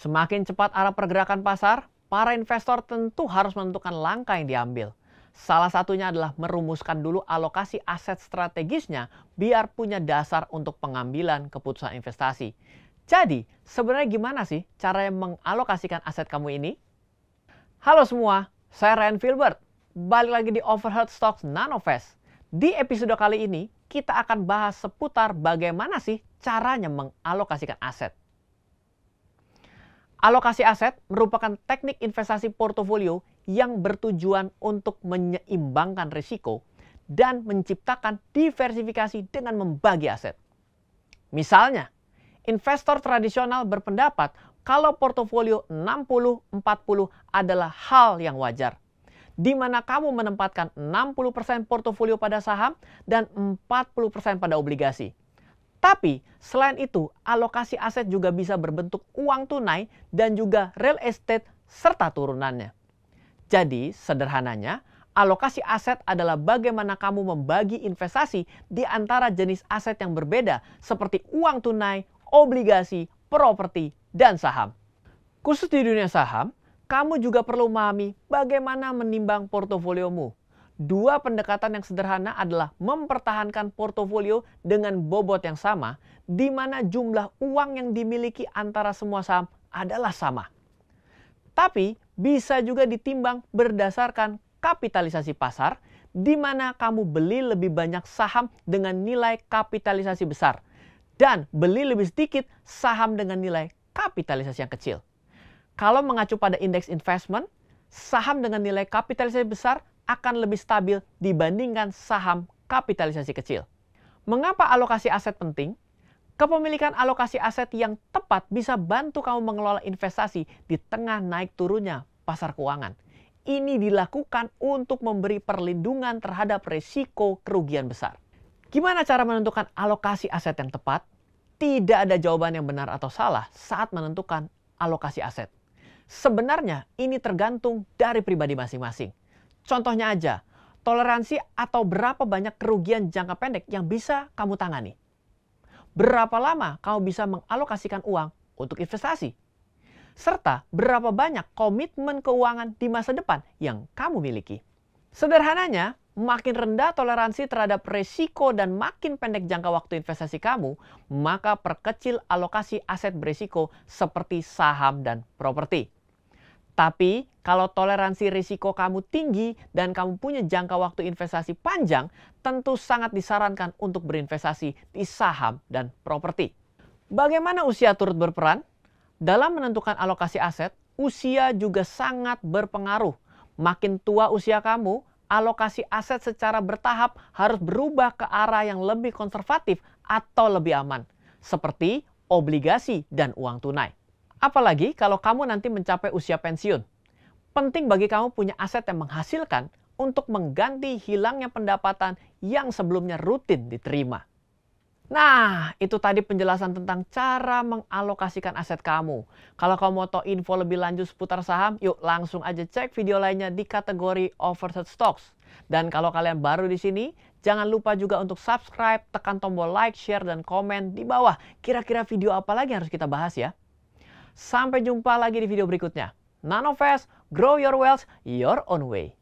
Semakin cepat arah pergerakan pasar, para investor tentu harus menentukan langkah yang diambil. Salah satunya adalah merumuskan dulu alokasi aset strategisnya biar punya dasar untuk pengambilan keputusan investasi. Jadi, sebenarnya gimana sih cara mengalokasikan aset kamu ini? Halo semua, saya Ryan Filbert. Balik lagi di Overheard Stocks Nanovest. Di episode kali ini, kita akan bahas seputar bagaimana sih caranya mengalokasikan aset. Alokasi aset merupakan teknik investasi portofolio yang bertujuan untuk menyeimbangkan risiko dan menciptakan diversifikasi dengan membagi aset. Misalnya, investor tradisional berpendapat kalau portofolio 60-40 adalah hal yang wajar, di mana kamu menempatkan 60% portofolio pada saham dan 40% pada obligasi. Tapi selain itu, alokasi aset juga bisa berbentuk uang tunai dan juga real estate serta turunannya. Jadi sederhananya, alokasi aset adalah bagaimana kamu membagi investasi di antara jenis aset yang berbeda seperti uang tunai, obligasi, properti, dan saham. Khusus di dunia saham, kamu juga perlu memahami bagaimana menimbang portofoliomu. Dua pendekatan yang sederhana adalah mempertahankan portofolio dengan bobot yang sama, di mana jumlah uang yang dimiliki antara semua saham adalah sama. Tapi bisa juga ditimbang berdasarkan kapitalisasi pasar, di mana kamu beli lebih banyak saham dengan nilai kapitalisasi besar, dan beli lebih sedikit saham dengan nilai kapitalisasi yang kecil. Kalau mengacu pada indeks investment, saham dengan nilai kapitalisasi besar akan lebih stabil dibandingkan saham kapitalisasi kecil. Mengapa alokasi aset penting? Kepemilikan alokasi aset yang tepat bisa bantu kamu mengelola investasi di tengah naik turunnya pasar keuangan. Ini dilakukan untuk memberi perlindungan terhadap risiko kerugian besar. Gimana cara menentukan alokasi aset yang tepat? Tidak ada jawaban yang benar atau salah saat menentukan alokasi aset. Sebenarnya ini tergantung dari pribadi masing-masing. Contohnya aja, toleransi atau berapa banyak kerugian jangka pendek yang bisa kamu tangani. Berapa lama kamu bisa mengalokasikan uang untuk investasi. Serta berapa banyak komitmen keuangan di masa depan yang kamu miliki. Sederhananya, makin rendah toleransi terhadap risiko dan makin pendek jangka waktu investasi kamu, maka perkecil alokasi aset berisiko seperti saham dan properti. Tapi kalau toleransi risiko kamu tinggi dan kamu punya jangka waktu investasi panjang, tentu sangat disarankan untuk berinvestasi di saham dan properti. Bagaimana usia turut berperan? Dalam menentukan alokasi aset, usia juga sangat berpengaruh. Makin tua usia kamu, alokasi aset secara bertahap harus berubah ke arah yang lebih konservatif atau lebih aman, seperti obligasi dan uang tunai. Apalagi kalau kamu nanti mencapai usia pensiun. Penting bagi kamu punya aset yang menghasilkan untuk mengganti hilangnya pendapatan yang sebelumnya rutin diterima. Nah, itu tadi penjelasan tentang cara mengalokasikan aset kamu. Kalau kamu mau tahu info lebih lanjut seputar saham, yuk langsung aja cek video lainnya di kategori Overheard Stocks. Dan kalau kalian baru di sini, jangan lupa juga untuk subscribe, tekan tombol like, share, dan komen di bawah. Kira-kira video apa lagi yang harus kita bahas ya? Sampai jumpa lagi di video berikutnya. Nanovest, grow your wealth your own way.